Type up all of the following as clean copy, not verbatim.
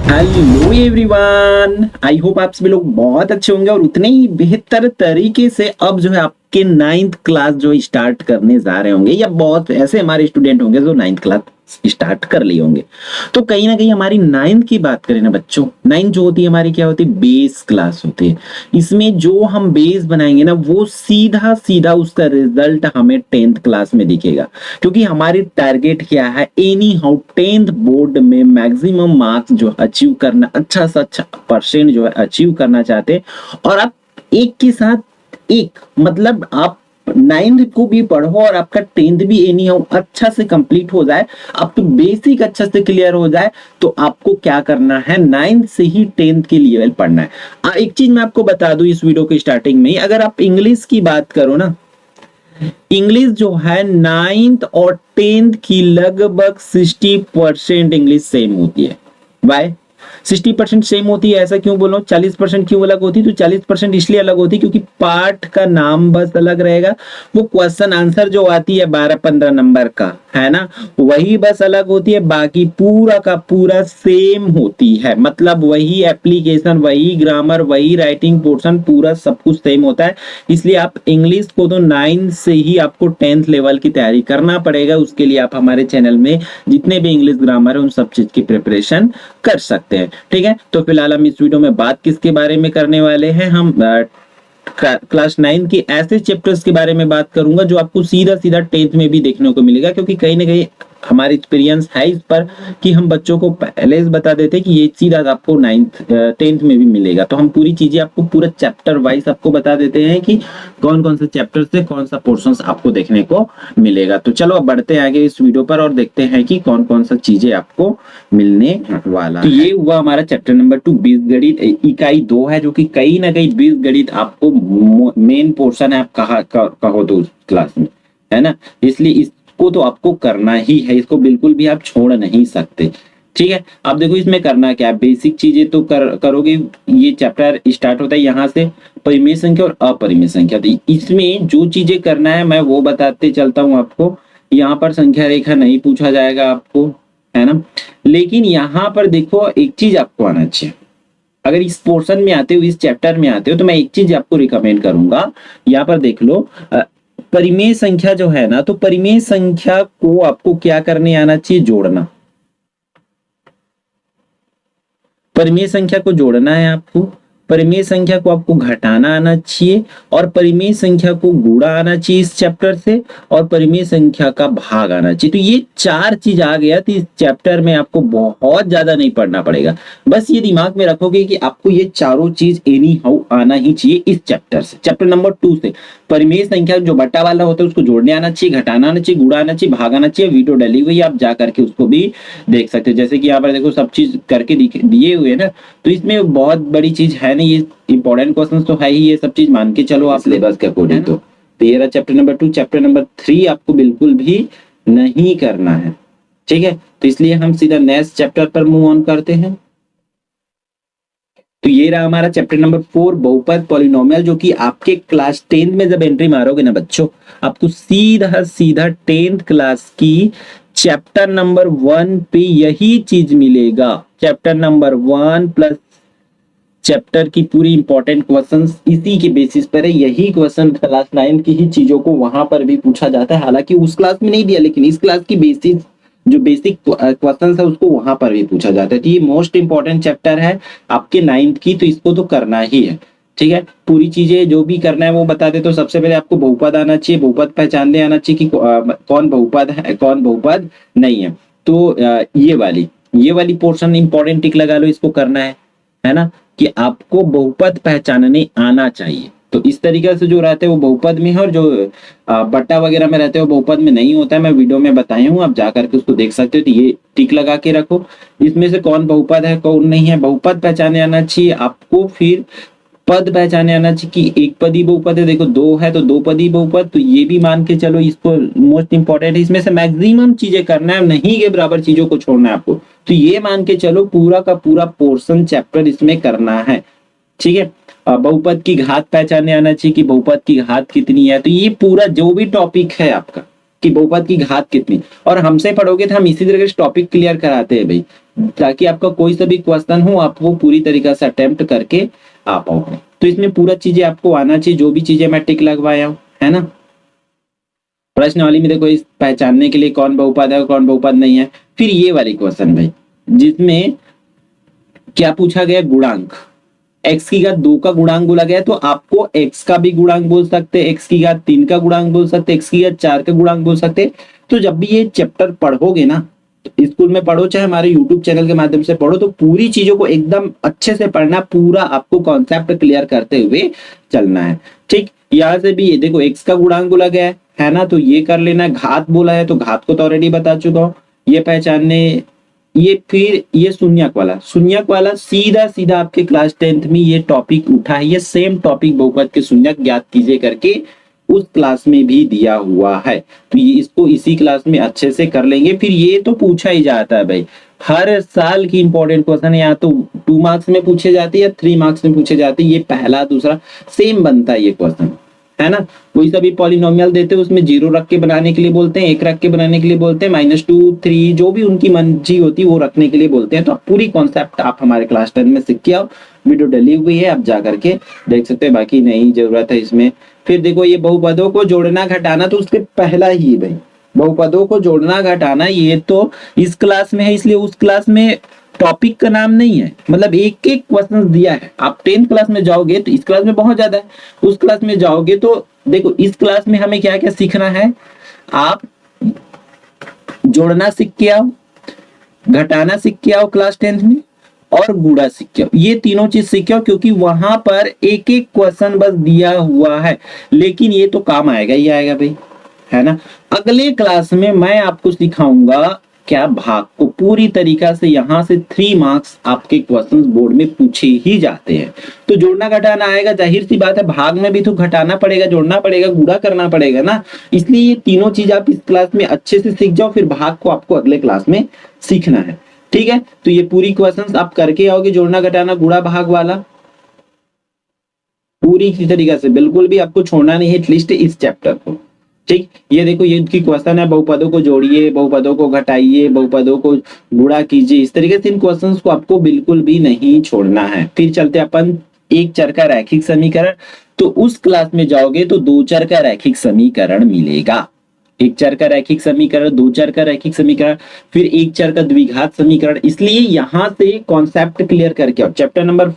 Hello everyone, I hope आप सभी लोग बहुत अच्छे होंगे और उतने ही बेहतर तरीके से अब जो है आपके 9th क्लास जो स्टार्ट करने जा रहे होंगे, या बहुत ऐसे हमारे स्टूडेंट होंगे जो 9th क्लास स्टार्ट कर लिए होंगे। तो कहीं ना कहीं हमारी 9th की बात करें ना बच्चों, 9th जो होती है हमारी क्या होती है, बेस क्लास होती है। इसमें जो हम बेस बनाएंगे ना वो सीधा सीधा उसका रिजल्ट हमें 10th क्लास में दिखेगा, क्योंकि हमारी टारगेट क्या है, एनी हाउ 10th बोर्ड में मैक्सिमम मार्क्स जो अचीव करना, अच्छा से अच्छा परसेंट जो है अचीव करना चाहते हैं। और आप एक के साथ एक, मतलब आप 9th को भी पढ़ो और आपका 10th भी एनी हाउ अच्छा से कंप्लीट हो जाए, आपको बेसिक अच्छा से क्लियर हो जाए, तो आपको क्या करना है, 9th से ही 10th के लेवल पढ़ना है। एक चीज मैं आपको बता दूं इस वीडियो के स्टार्टिंग में ही, अगर आप इंग्लिश की बात करो ना, इंग्लिश जो है 9th और 10th की लगभग 60% इंग्लिश सेम होती है। वाई 60% सेम होती है, ऐसा क्यों बोल रहा हूँ? 40% क्यों अलग होती है? तो 40% इसलिए अलग होती है क्योंकि पार्ट का नाम बस अलग रहेगा, वो क्वेश्चन आंसर जो आती है 12-15 नंबर का, है ना, वही बस अलग होती है, बाकी पूरा का पूरा सेम होती है। मतलब वही एप्लीकेशन, वही ग्रामर, वही राइटिंग पोर्शन, पूरा सब कुछ सेम होता है। इसलिए आप इंग्लिश को तो 9th से ही आपको 10th लेवल की तैयारी करना पड़ेगा। उसके लिए आप हमारे चैनल में जितने भी इंग्लिश ग्रामर है उन सब चीज की प्रिपरेशन कर सकते हैं। ठीक है, तो फिलहाल हम इस वीडियो में बात किसके बारे में करने वाले हैं, हम क्लास 9 के ऐसे चैप्टर्स के बारे में बात करूंगा जो आपको सीधा सीधा 10th में भी देखने को मिलेगा, क्योंकि कहीं ना कहीं हमारा एक्सपीरियंस है इस पर कि हम बच्चों को पहले से बता देते कि ये सीधा आपको 10th में भी मिलेगा। तो हम पूरी चीजें आपको पूरा चैप्टर वाइज आपको बता देते हैं कि कौन कौन से चैप्टर से कौन सा पोर्शन आपको देखने को मिलेगा। तो चलो अब बढ़ते हैं आगे इस वीडियो पर और देखते हैं कि कौन कौन सा चीजें आपको मिलने वाला। तो ये हुआ हमारा चैप्टर नंबर 2 बीजगणित इकाई 2 है, जो कि कहीं ना कहीं बीजगणित आपको मेन पोर्शन है, आप कहो तो उस क्लास में, है ना। इसलिए इसको तो आपको करना ही है, इसको बिल्कुल भी आप छोड़ नहीं सकते। ठीक है, अब देखो इसमें करना क्या है, बेसिक चीजें तो करोगे। ये चैप्टर स्टार्ट होता है यहाँ से, परिमेय संख्या और अपरिमेय संख्या। तो इसमें जो चीजें करना है मैं वो बताते चलता हूँ आपको। यहाँ पर संख्या रेखा नहीं पूछा जाएगा आपको, है ना, लेकिन यहाँ पर देखो एक चीज आपको आना चाहिए। अगर इस पोर्शन में आते हो, इस चैप्टर में आते हो, तो मैं एक चीज आपको रिकमेंड करूंगा। यहाँ पर देख लो, परिमेय संख्या जो है ना, तो परिमेय संख्या को आपको क्या करने आना चाहिए, जोड़ना। परिमेय संख्या को जोड़ना है आपको, परिमेय संख्या को आपको घटाना आना चाहिए, और परिमेय संख्या को गुणा आना चाहिए इस चैप्टर से, और परिमेय संख्या का भाग आना चाहिए। तो ये 4 चीज आ गया तो इस चैप्टर में आपको बहुत ज्यादा नहीं पढ़ना पड़ेगा। बस ये दिमाग में रखोगे कि आपको ये चारों चीज एनी हाउ आना ही चाहिए इस चैप्टर से, चैप्टर नंबर 2 से। परिमेय संख्या जो बट्टा वाला होता है उसको जोड़ने आना चाहिए, घटाना आना चाहिए, गुणा आना चाहिए, भाग आना चाहिए। वीडियो डली हुई आप जा करके उसको भी देख सकते हैं। जैसे कि यहाँ पर देखो सब चीज करके दिए हुए ना, तो इसमें बहुत बड़ी चीज है नहीं, ये इंपॉर्टेंट क्वेश्चन तो है ही, ये सब चीज मान के चलो आप सिलेबस के अकॉर्डिंग। तो ये रहा चैप्टर नंबर 2। चैप्टर नंबर 3 आपको बिल्कुल भी नहीं करना है, ठीक है। तो इसलिए हम सीधा नेक्स्ट चैप्टर पर मूव ऑन करते हैं। तो ये रहा हमारा चैप्टर नंबर 4 बहुपद पॉलिनोमियल, जो कि आपके क्लास 10 में जब एंट्री मारोगे ना बच्चों, आपको सीधा सीधा 10th क्लास की चैप्टर नंबर 1 पे यही चीज मिलेगा। चैप्टर नंबर 1 प्लस चैप्टर की पूरी इंपॉर्टेंट क्वेश्चंस इसी के बेसिस पर है। यही क्वेश्चन क्लास 9 की ही चीजों को वहां पर भी पूछा जाता है, हालांकि उस क्लास में नहीं दिया, लेकिन इस क्लास की बेसिस जो बेसिक क्वेश्चन है उसको वहां पर भी पूछा जाता है। तो ये मोस्ट इंपॉर्टेंट चैप्टर है आपके 9th की, तो इसको तो करना ही है। ठीक है, पूरी चीजें जो भी करना है वो बता दे। तो सबसे पहले आपको बहुपद आना चाहिए, बहुपद पहचानने आना चाहिए कि कौन बहुपद है कौन बहुपद नहीं है। तो ये वाली पोर्शन इंपॉर्टेंट टिक लगा लो, इसको करना है ना, कि आपको बहुपद पहचानने आना चाहिए। तो इस तरीके से जो रहते हैं वो बहुपद में है, और जो बट्टा वगैरह में रहते हैं वो बहुपद में नहीं होता है। मैं वीडियो में बताया हूँ, आप जाकर के उसको देख सकते हो। तो ये टिक लगा के रखो, इसमें से कौन बहुपद है कौन नहीं है, बहुपद पहचाने आना चाहिए आपको। फिर पद पहचाने आना चाहिए कि एक पदी बहुपद है, देखो 2 है तो 2 पदी बहुपद, तो ये भी मान के चलो, इसको मोस्ट इंपॉर्टेंट है। इसमें से मैक्सिमम चीजें करना है, नहीं के बराबर चीजों को छोड़ना है आपको। तो ये मान के चलो पूरा का पूरा पोर्शन चैप्टर इसमें करना है, ठीक है। बहुपद की घात पहचाने आना चाहिए कि बहुपद की घात कितनी है। तो ये पूरा जो भी टॉपिक है आपका कि बहुपद की घात कितनी, और हमसे पढ़ोगे तो हम इसी तरह के टॉपिक क्लियर कराते हैं भाई, ताकि आपका कोई सा भी क्वेश्चन हो आप वो पूरी तरीके से अटेम्प्ट करके आ पाओ। तो इसमें पूरा चीजें आपको आना चाहिए, जो भी चीजें मैं टिक लगवाया हूँ, है ना। प्रश्नावली में देखो, इस पहचानने के लिए कौन बहुपद है और कौन बहुपद नहीं है। फिर ये वाली क्वेश्चन भाई, जिसमें क्या पूछा गया, गुणांक, x की घात 2 का गुणांक बोला गया है, तो आपको x का भी गुणांक बोल सकते हैं, x की घात 3 का गुणांक बोल सकते हैं, x की घात 4 का गुणांक बोल सकते हैं। तो जब भी ये चैप्टर पढ़ोगे ना, तो स्कूल में पढ़ो चाहे हमारे यूट्यूब चैनल के माध्यम से पढ़ो, तो पूरी चीजों को एकदम अच्छे से पढ़ना, पूरा आपको कॉन्सेप्ट क्लियर करते हुए चलना है। ठीक, यहाँ से भी ये देखो x का गुणांक बोला गया है ना, तो ये कर लेना। घात बोला है तो घात को तो ऑलरेडी बता चुका हूँ, ये पहचानने। ये फिर ये शून्यक वाला सीधा सीधा आपके क्लास 10th में ये टॉपिक उठा है, ये सेम टॉपिक बहुपद के शून्यक ज्ञात कीजिए करके उस क्लास में भी दिया हुआ है। तो ये इसको इसी क्लास में अच्छे से कर लेंगे। फिर ये तो पूछा ही जाता है भाई, हर साल की इंपॉर्टेंट क्वेश्चन है, या तो 2 मार्क्स में पूछे जाते हैं या 3 मार्क्स में पूछे जाते हैं। ये पहला दूसरा सेम बनता है ये क्वेश्चन, है ना। कोई सा भी पॉलिनोमियल देते हैं उसमें 0 रख के बनाने के लिए बोलते हैं, 1 रख के बनाने के लिए बोलते हैं, -2 3 जो भी उनकी मर्जी होती है वो रखने के लिए बोलते हैं। तो पूरी कॉन्सेप्ट आप हमारे क्लास 10 में सीख के आओ, वीडियो डली हुई है, आप जा करके देख सकते हैं, बाकी नहीं जरूरत है इसमें। फिर देखो ये बहुपदों को जोड़ना घटाना, तो उसके पहला ही भाई बहुपदों को जोड़ना घटाना, ये तो इस क्लास में है, इसलिए उस क्लास में टॉपिक का नाम नहीं है, मतलब एक एक क्वेश्चन दिया है। आप 10th क्लास में जाओगे तो इस क्लास में बहुत ज्यादा है, उस क्लास में जाओगे तो देखो इस क्लास में हमें क्या क्या सीखना है, आप जोड़ना सीख के आओ, घटाना सीख के आओ क्लास 10th में, और गुणा सीख के आओ। ये तीनों चीज सीख के आओ, क्योंकि वहां पर एक एक क्वेश्चन बस दिया हुआ है, लेकिन ये तो काम आएगा ही आएगा भाई, है ना। अगले क्लास में मैं आपको सिखाऊंगा क्या, भाग को पूरी तरीका से। यहां से 3 मार्क्स आपके क्वेश्चंस बोर्ड में पूछे ही जाते हैं। तो जोड़ना घटाना आएगा, जाहिर सी बात है, भाग में भी तो घटाना पड़ेगा, जोड़ना पड़ेगा, गुणा करना पड़ेगा ना। इसलिए ये तीनों चीज आप इस क्लास में अच्छे से सीख जाओ, फिर भाग को आपको अगले क्लास में सीखना है, ठीक है। तो ये पूरी क्वेश्चंस आप करके आओगे, जोड़ना घटाना गुणा भाग वाला पूरी तरीका से, बिल्कुल भी आपको छोड़ना नहीं है एटलीस्ट इस चैप्टर को, ठीक। ये देखो ये की क्वेश्चन है, बहुपदों को जोड़िए, बहुपदों को घटाइए, बहुपदों को गुणा कीजिए। इस तरीके से इन क्वेश्चंस को आपको बिल्कुल भी नहीं छोड़ना है। फिर चलते अपन एक चर का रैखिक समीकरण, तो उस क्लास में जाओगे तो 2 चर का रैखिक समीकरण मिलेगा। एक चर का रैखिक समीकरण, 2 चर का रैखिक समीकरण, फिर एक चर का द्विघात समीकरण। इसलिए यहां से कॉन्सेप्ट क्लियर करके आओ, चैप्टर नंबर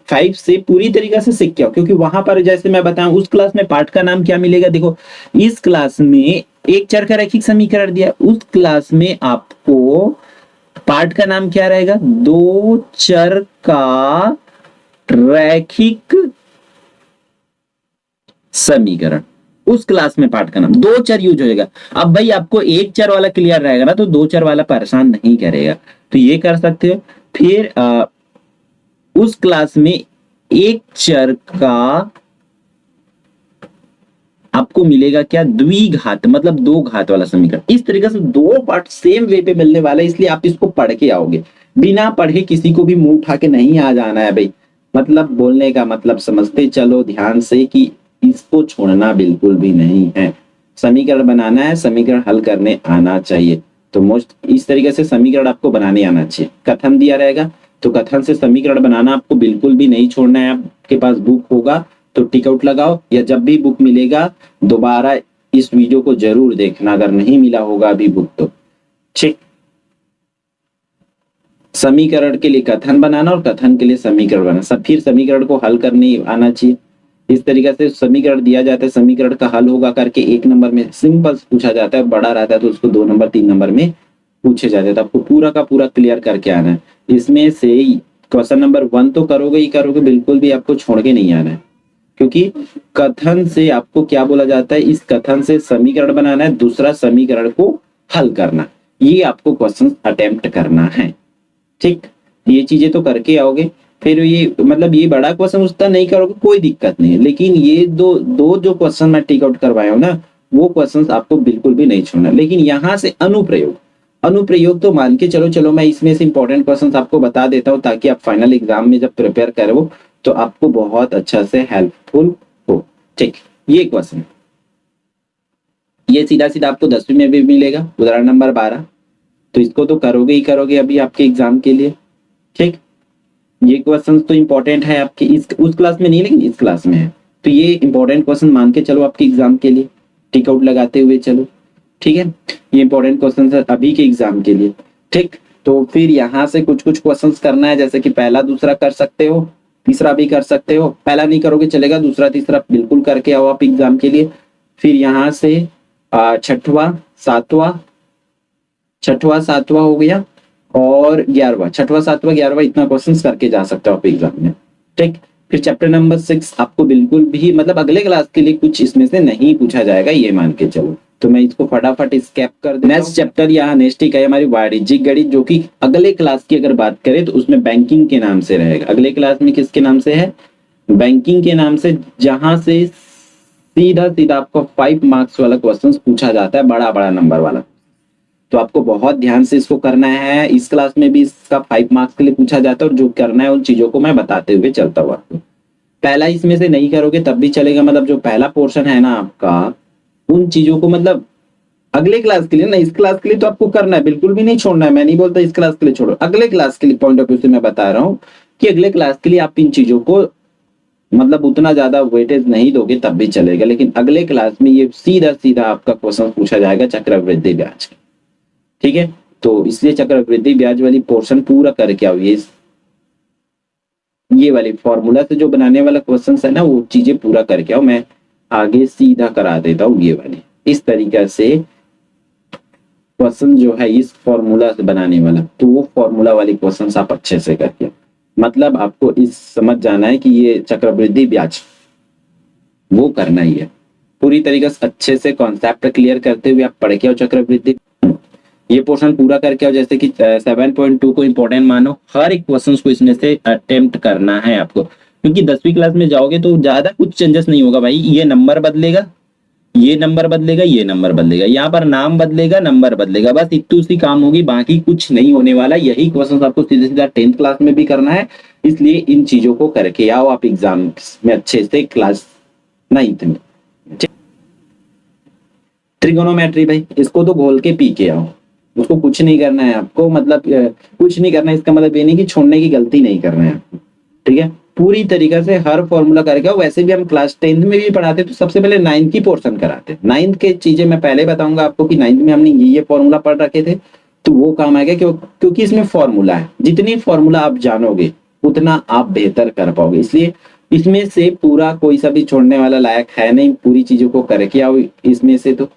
5 से पूरी तरीके से सीख के आओ, क्योंकि वहां पर जैसे मैं बताऊं उस क्लास में पार्ट का नाम क्या मिलेगा। देखो इस क्लास में एक चर का रैखिक समीकरण दिया, उस क्लास में आपको पार्ट का नाम क्या रहेगा, 2 चर का रैखिक समीकरण। उस क्लास में पार्ट का नाम 2 चर यूज हो जाएगा। अब भाई आपको एक चर वाला क्लियर रहेगा ना, तो 2 चर वाला परेशान नहीं करेगा, तो ये कर सकते हो। फिर उस क्लास में एक चर का आपको मिलेगा क्या, द्विघात, मतलब 2 घात वाला समीकरण। इस तरीके से 2 पार्ट सेम वे पे मिलने वाला है, इसलिए आप इसको पढ़ के आओगे। बिना पढ़े किसी को भी मुंह उठा के नहीं आ जाना है भाई, मतलब बोलने का मतलब समझते चलो ध्यान से कि इसको छोड़ना बिल्कुल भी नहीं है। समीकरण बनाना है, समीकरण हल करने आना चाहिए। तो मोस्ट इस तरीके से समीकरण आपको बनाने आना चाहिए। कथन दिया रहेगा तो कथन से समीकरण बनाना आपको बिल्कुल भी नहीं छोड़ना है। आपके पास बुक होगा तो टिक आउट लगाओ, या जब भी बुक मिलेगा दोबारा इस वीडियो को जरूर देखना, अगर नहीं मिला होगा अभी बुक तो, ठीक। समीकरण के लिए कथन बनाना और कथन के लिए समीकरण बनाना, सब फिर समीकरण को हल करने आना चाहिए। इस तरीके से समीकरण दिया जाता है, समीकरण का हल होगा करके 1 नंबर में सिंपल पूछा जाता है, बड़ा रहता है तो उसको 2 नंबर 3 नंबर में पूछे जाते हैं। तो आपको पूरा का पूरा क्लियर करके आना है। इसमें से क्वेश्चन नंबर 1 तो करोगे ही करोगे, बिल्कुल भी आपको छोड़ के नहीं आना है, क्योंकि कथन से आपको क्या बोला जाता है, इस कथन से समीकरण बनाना है, दूसरा समीकरण को हल करना, ये आपको क्वेश्चन अटेम्प्ट करना है, ठीक। ये चीजें तो करके आओगे। फिर ये मतलब ये बड़ा क्वेश्चन उतना नहीं करोगे कोई दिक्कत नहीं है, लेकिन ये दो जो क्वेश्चन मैं टिक आउट करवाया हूं ना, वो क्वेश्चन आपको बिल्कुल भी नहीं छोड़ना। लेकिन यहाँ से अनुप्रयोग तो मान के चलो मैं इसमें से इंपॉर्टेंट क्वेश्चंस आपको बता देता हूँ, ताकि आप फाइनल एग्जाम में जब प्रिपेयर करो तो आपको बहुत अच्छा से हेल्पफुल हो, ठीक। ये क्वेश्चन ये सीधा सीधा आपको 10वीं में भी मिलेगा, उदाहरण नंबर 12। तो इसको तो करोगे ही करोगे अभी आपके एग्जाम के लिए। ठीक, ये क्वेश्चन तो इंपॉर्टेंट है आपके उस क्लास में नहीं, लेकिन इस क्लास में है, तो ये इंपॉर्टेंट क्वेश्चन मान के चलो आपके एग्जाम के लिए, टिक आउट लगाते हुए चलो। ठीक है, ये इंपॉर्टेंट क्वेश्चन है अभी के एग्जाम के लिए। ठीक, तो फिर यहाँ से कुछ कुछ क्वेश्चंस करना है, जैसे कि पहला दूसरा कर सकते हो, तीसरा भी कर सकते हो। पहला नहीं करोगे चलेगा, दूसरा तीसरा बिल्कुल करके आओ आप एग्जाम के लिए। फिर यहाँ से छठवां सातवां हो गया और 11वां, छठवां सातवां 11वां इतना क्वेश्चंस करके जा सकते हो आप एग्जाम में। ठीक, फिर चैप्टर नंबर 6 आपको बिल्कुल भी मतलब अगले क्लास के लिए कुछ इसमें से नहीं पूछा जाएगा, ये मान के चलो। तो मैं इसको फटाफट स्केप कर देता हूं। नेक्स्ट चैप्टर यहाँ नेक्स्ट है हमारी वाणिज्यिक गणित, जो कि अगले क्लास की अगर बात करें तो उसमें बैंकिंग के नाम से रहेगा। अगले क्लास में किसके नाम से है? बैंकिंग के नाम से, जहां से सीधा सीधा आपको 5 मार्क्स वाला क्वेश्चन पूछा जाता है, बड़ा बड़ा नंबर वाला। तो आपको बहुत ध्यान से इसको करना है। इस क्लास में भी इसका 5 मार्क्स के लिए पूछा जाता है, और जो करना है उन चीजों को मैं बताते हुए चलता हूँ आपको। पहला इसमें से नहीं करोगे तब भी चलेगा, मतलब जो पहला पोर्शन है ना आपका, उन चीजों को मतलब अगले क्लास के लिए ना, इस क्लास के लिए तो आपको करना है, बिल्कुल भी नहीं छोड़ना है। मैं नहीं बोलता इस क्लास के लिए छोड़ो, अगले क्लास के लिए पॉइंट ऑफ व्यू से मैं बता रहा हूँ कि अगले क्लास के लिए आप इन चीजों को मतलब उतना ज्यादा वेटेज नहीं दोगे तब भी चलेगा, लेकिन अगले क्लास में ये सीधा सीधा आपका क्वेश्चन पूछा जाएगा चक्रवृद्धि ब्याज। ठीक है, तो इसलिए चक्रवृद्धि ब्याज वाली पोर्शन पूरा करके आओ। ये वाली फॉर्मूला से जो बनाने वाला क्वेश्चन है ना, वो चीजें पूरा करके आओ। मैं आगे सीधा करा देता हूँ ये वाली, इस तरीके से क्वेश्चन जो है इस फॉर्मूला से बनाने वाला, तो वो फॉर्मूला वाली क्वेश्चन आप अच्छे से करके, मतलब आपको इस समझ जाना है कि ये चक्रवृद्धि ब्याज वो करना ही है पूरी तरीके से, अच्छे से कॉन्सेप्ट क्लियर करते हुए आप पढ़ के आओ चक्रवृद्धि। ये पोर्शन पूरा करके आओ, जैसे कि 7.2 को इंपॉर्टेंट मानो, हर एक क्वेश्चन को इसमें से अटेम्प्ट करना है आपको, क्योंकि 10वीं क्लास में जाओगे तो ज्यादा कुछ चेंजेस नहीं होगा भाई। ये नंबर बदलेगा, ये नंबर बदलेगा, ये नंबर बदलेगा, यहाँ पर नाम बदलेगा, नंबर बदलेगा, बस इतनी सी काम होगी, बाकी कुछ नहीं होने वाला। यही क्वेश्चन आपको सीधे सीधा 10th क्लास में भी करना है, इसलिए इन चीजों को करके आओ आप एग्जाम में अच्छे से क्लास 9th में। ट्रिगोनोमेट्री भाई, इसको तो घोल के पी के आओ, उसको कुछ नहीं करना है आपको, मतलब कुछ नहीं करना है, इसका मतलब ये नहीं कि छोड़ने की गलती नहीं करना है आपको। ठीक है, पूरी तरीके से हर फॉर्मूला करके आओ। वैसे भी हम क्लास 10th में भी पढ़ाते, तो सबसे पहले 9th की पोर्शन कराते। 9th के चीजें मैं पहले बताऊंगा आपको कि 9th में हमने ये फॉर्मूला पढ़ रखे थे, तो वो काम आएगा क्योंकि इसमें फॉर्मूला है। जितनी फॉर्मूला आप जानोगे उतना आप बेहतर कर पाओगे, इसलिए इसमें से पूरा कोई सा भी छोड़ने वाला लायक है नहीं। पूरी चीजों को करके आओ इसमें से, तो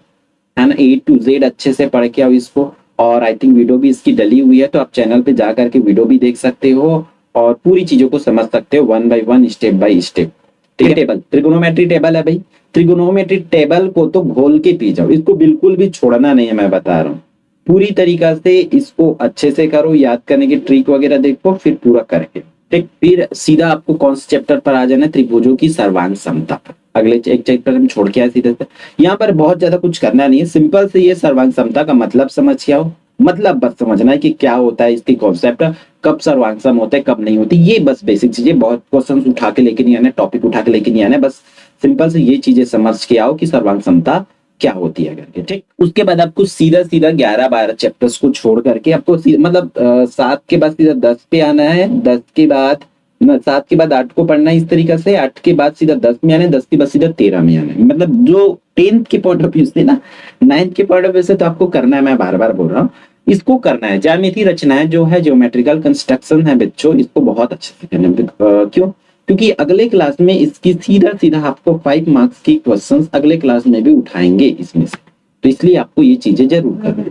है ना, A to Z अच्छे से पढ़ के आओ इसको। और आई थिंक वीडियो भी इसकी डली हुई है, तो आप चैनल पे जा करके वीडियो भी देख सकते हो और पूरी चीजों को समझ सकते हो 1 by 1 स्टेप बाय स्टेप। ठीक है, टेबल ट्रिगोनोमेट्री टेबल है भाई, ट्रिगोनोमेट्री टेबल को तो घोल के पी जाओ, इसको बिल्कुल भी छोड़ना नहीं है, मैं बता रहा हूँ। पूरी तरीका से इसको अच्छे से करो, याद करने की ट्रिक वगैरह देखो, फिर पूरा करके। ठीक, फिर सीधा आपको कौन से चैप्टर पर आ जाना है? त्रिभुजों की सर्वांग समता पर। अगले एक चैप्टर हम छोड़ के आए सीधे से। यहाँ पर बहुत ज्यादा कुछ करना नहीं है, सिंपल से ये सर्वांग समता का मतलब समझ के आओ। मतलब बस समझना है कि क्या होता है, इसकी कॉन्सेप्ट, कब सर्वांग सम होता है, कब नहीं होती, ये बस बेसिक चीजें। बहुत क्वेश्चन उठा के लेके नहीं आना, टॉपिक उठा के लेके नहीं आना, बस सिंपल से ये चीजें समझ के आओ कि सर्वांग समता क्या होती है करके। ठीक, उसके बाद आपको सीधा सीधा 11-12 चैप्टर्स को छोड़ करके आपको मतलब 7 के बाद सीधा 10 पे आना है, 10 के बाद 7 के बाद 8 को पढ़ना है इस तरीके से, 8 के बाद सीधा 10 में आना है, 10 के बाद सीधा 13 में आना है। मतलब जो 10th के पॉइंट ऑफ व्यू से ना, 9th के पॉइंट ऑफ व्यू से तो आपको करना है, मैं बार बार बोल रहा हूँ, इसको करना है। ज्यामिति रचनाएं जो है, ज्योमेट्रिकल कंस्ट्रक्शन है बच्चों, इसको बहुत अच्छे से करना है। क्यों? क्योंकि अगले क्लास में इसकी सीधा सीधा आपको 5 मार्क्स की क्वेश्चंस अगले क्लास में भी उठाएंगे इसमें से, तो इसलिए आपको ये चीजें जरूर करना है।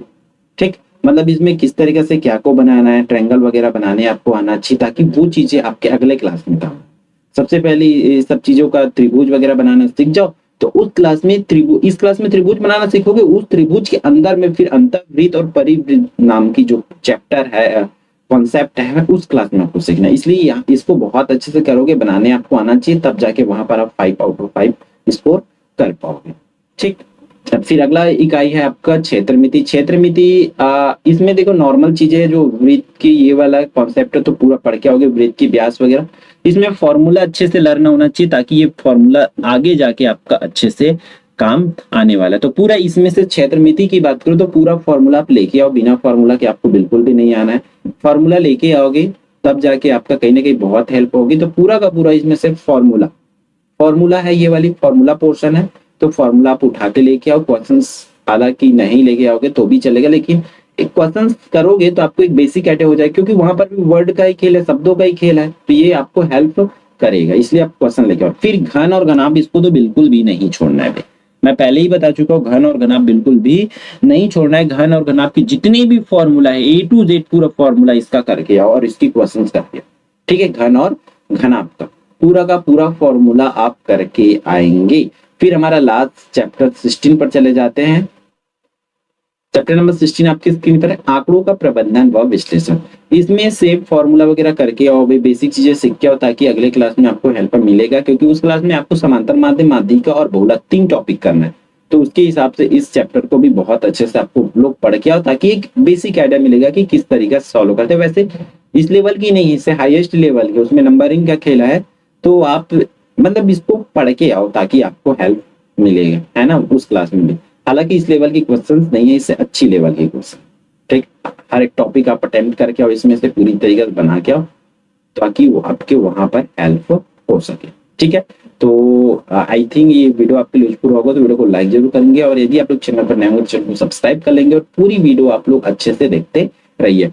ठीक, मतलब इसमें किस तरीके से क्या को बनाना है, ट्रायंगल वगैरह बनाने आपको आना चाहिए, ताकि वो चीजें आपके अगले क्लास में काम। सबसे पहले ये सब चीजों का त्रिभुज वगैरह बनाना सीख जाओ, तो उस क्लास में त्रिभुज, इस क्लास में त्रिभुज बनाना सीखोगे, उस त्रिभुज के अंदर में फिर अंतर्वृत्त और परिवृत्त नाम की जो चैप्टर है, कॉन्सेप्ट है, उस क्लास में आपको सीखना है। इसलिए इसको बहुत अच्छे से करोगे, बनाने आपको आना चाहिए, तब जाके वहां पर आप 5 out of 5 स्कोर कर पाओगे। ठीक, फिर अगला इकाई है आपका क्षेत्रमिति। क्षेत्रमिति इसमें देखो नॉर्मल चीजें, जो वृत्त की ये वाला कॉन्सेप्ट है तो पूरा पढ़ के आओगे, वृत्त की व्यास वगैरह। इसमें फॉर्मूला अच्छे से लर्न होना चाहिए, ताकि ये फॉर्मूला आगे जाके आपका अच्छे से काम आने वाला है। तो पूरा इसमें से क्षेत्रमिति की बात करूं तो पूरा फॉर्मूला आप लेके आओ, बिना फॉर्मूला के आपको बिल्कुल भी नहीं आना है। फॉर्मूला लेके आओगे तब जाके आपका कहीं ना कहीं बहुत हेल्प होगी। तो पूरा का पूरा इसमें से फॉर्मूला है, ये वाली फॉर्मूला पोर्शन है। तो फॉर्मूला आप उठा के लेके आओ। क्वेश्चंस हालांकि नहीं लेके आओगे तो भी चलेगा, लेकिन एक क्वेश्चंस करोगे तो आपको एक बेसिक आइडिया हो जाएगा, क्योंकि वहां पर भी वर्ड का ही खेल है, शब्दों का ही खेल है, तो ये आपको हेल्प करेगा। इसलिए आप क्वेश्चन लेके आओ। फिर घन और घनाभ, इसको तो बिल्कुल भी नहीं छोड़ना है भाई, मैं पहले ही बता चुका हूँ, घन और घनाभ बिल्कुल भी नहीं छोड़ना है। घन और घनाभ की जितने भी फॉर्मूला है A to Z पूरा फॉर्मूला इसका करके आओ और इसकी क्वेश्चंस करके आओ, ठीक है। घन और घनाभ का पूरा फॉर्मूला आप करके आएंगे। फिर हमारा लास्ट चैप्टर 16 पर चले जाते हैं। चैप्टर नंबर 16 आपकी स्क्रीन पर है, आंकड़ों का प्रबंधन व विश्लेषण। इसमें से फॉर्मूला वगैरह करके आओ भाई, बेसिक चीजें सीख के आओ, ताकि अगले क्लास में आपको हेल्प मिलेगा, क्योंकि उस क्लास में आपको समांतर माध्यम, माध्यिका और बहुलक 3 टॉपिक करना है। तो उसके हिसाब से इस चैप्टर को भी बहुत अच्छे से आपको लोग पढ़ के आओ, ताकि एक बेसिक आइडिया मिलेगा कि किस तरीके से सॉल्व करते हैं। वैसे इस लेवल की नहीं, इससे हाईएस्ट लेवल की, उसमें नंबरिंग का खेला है, तो आप मतलब इसको पढ़ के आओ ताकि आपको हेल्प मिलेगा, है ना, उस क्लास में भी। हालांकि इस लेवल की क्वेश्चंस नहीं है, इससे अच्छी लेवल की क्वेश्चन, ठीक। हर एक टॉपिक आप अटेम्प्ट करके आओ, इसमें से पूरी तरीके से बना के आओ, ताकि वो आपके वहां पर हेल्प हो सके, ठीक है। तो आई थिंक ये वीडियो आपके लिए यूजफुल होगा, तो वीडियो को लाइक जरूर करेंगे, और यदि आप लोग चैनल पर नए हो तो चैनल को सब्सक्राइब कर लेंगे, और पूरी वीडियो आप लोग अच्छे से देखते रहिए।